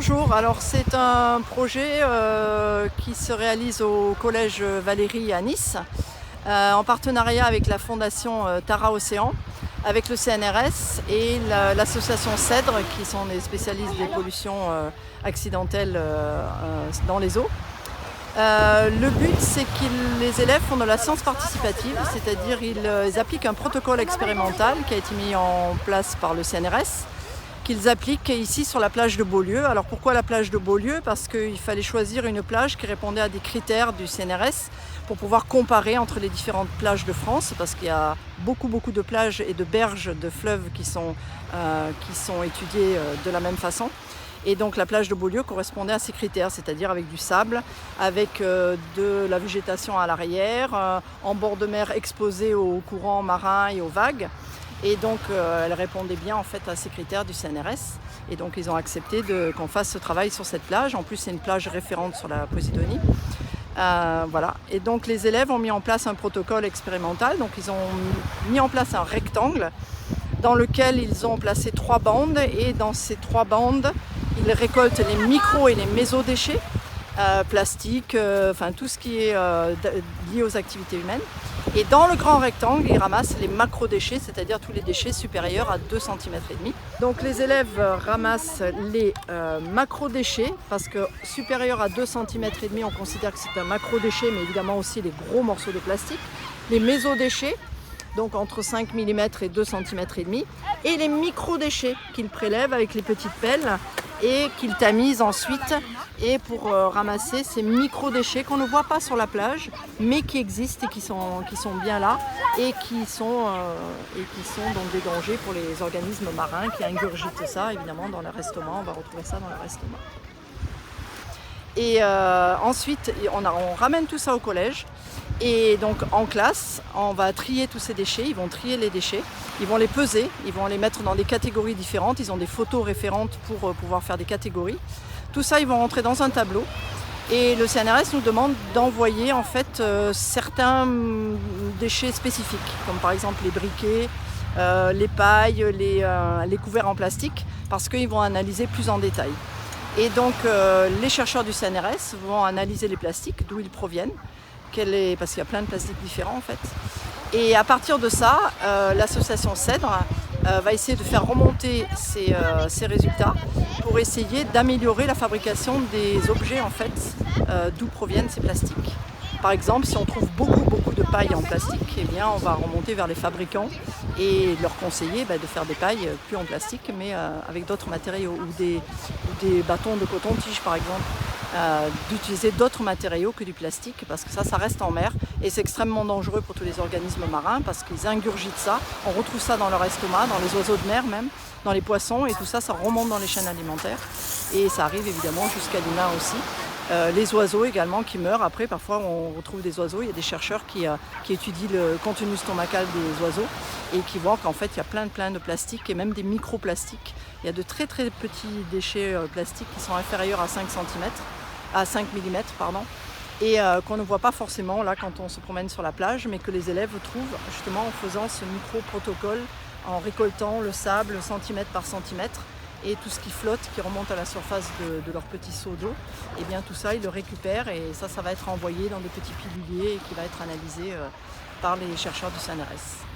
Bonjour, alors c'est un projet qui se réalise au collège Valérie à Nice en partenariat avec la fondation Tara Océan, avec le CNRS et l'association CEDRE qui sont des spécialistes des pollutions accidentelles dans les eaux. Le but c'est que les élèves font de la science participative, c'est-à-dire ils appliquent un protocole expérimental qui a été mis en place par le CNRS, qu'ils appliquent ici sur la plage de Beaulieu. Alors pourquoi la plage de Beaulieu? Parce qu'il fallait choisir une plage qui répondait à des critères du CNRS pour pouvoir comparer entre les différentes plages de France, parce qu'il y a beaucoup de plages et de berges de fleuves qui sont étudiées de la même façon. Et donc la plage de Beaulieu correspondait à ces critères, c'est-à-dire avec du sable, avec de la végétation à l'arrière, en bord de mer exposé aux courants marins et aux vagues. Et donc elle répondait bien en fait à ces critères du CNRS. Et donc ils ont accepté qu'on fasse ce travail sur cette plage. En plus c'est une plage référente sur la Posidonie. Voilà. Et donc les élèves ont mis en place un protocole expérimental. Donc ils ont mis en place un rectangle dans lequel ils ont placé 3 bandes. Et dans ces 3 bandes, ils récoltent les micro et les méso-déchets, plastique, enfin tout ce qui est lié aux activités humaines. Et dans le grand rectangle, ils ramassent les macro-déchets, c'est-à-dire tous les déchets supérieurs à 2,5 cm. Donc les élèves ramassent les macro-déchets, parce que supérieur à 2,5 cm, on considère que c'est un macro-déchet, mais évidemment aussi les gros morceaux de plastique. Les méso-déchets, donc entre 5 mm et 2,5 cm, et les micro-déchets qu'ils prélèvent avec les petites pelles et qu'ils tamisent ensuite, et pour ramasser ces micro-déchets qu'on ne voit pas sur la plage, mais qui existent et qui sont bien là, et qui sont donc des dangers pour les organismes marins qui ingurgitent ça évidemment dans leur estomac. On va retrouver ça dans leur estomac. Et ensuite on ramène tout ça au collège. Et donc en classe, on va trier tous ces déchets, ils vont trier les déchets, ils vont les peser, ils vont les mettre dans des catégories différentes, ils ont des photos référentes pour pouvoir faire des catégories. Tout ça, ils vont rentrer dans un tableau et le CNRS nous demande d'envoyer en fait certains déchets spécifiques, comme par exemple les briquets, les pailles, les couverts en plastique, parce qu'ils vont analyser plus en détail. Et donc les chercheurs du CNRS vont analyser les plastiques, d'où ils proviennent, parce qu'il y a plein de plastiques différents en fait. Et à partir de ça, l'association CEDRE va essayer de faire remonter ces résultats pour essayer d'améliorer la fabrication des objets en fait, d'où proviennent ces plastiques. Par exemple, si on trouve beaucoup de paille en plastique, eh bien, on va remonter vers les fabricants et leur conseiller de faire des pailles plus en plastique, mais avec d'autres matériaux, ou des bâtons de coton-tige par exemple. D'utiliser d'autres matériaux que du plastique, parce que ça reste en mer et c'est extrêmement dangereux pour tous les organismes marins parce qu'ils ingurgitent ça, on retrouve ça dans leur estomac, dans les oiseaux de mer même, dans les poissons, et tout ça, ça remonte dans les chaînes alimentaires et ça arrive évidemment jusqu'à l'humain aussi. Les oiseaux également qui meurent après, parfois on retrouve des oiseaux, il y a des chercheurs qui étudient le contenu stomacal des oiseaux et qui voient qu'en fait il y a plein de plastiques et même des microplastiques. Il y a de très petits déchets plastiques qui sont inférieurs à 5 mm, et qu'on ne voit pas forcément là quand on se promène sur la plage, mais que les élèves trouvent justement en faisant ce micro-protocole, en récoltant le sable centimètre par centimètre et tout ce qui flotte, qui remonte à la surface de leur petit seau d'eau. Et bien tout ça, ils le récupèrent et ça va être envoyé dans des petits piluliers et qui va être analysé par les chercheurs du CNRS.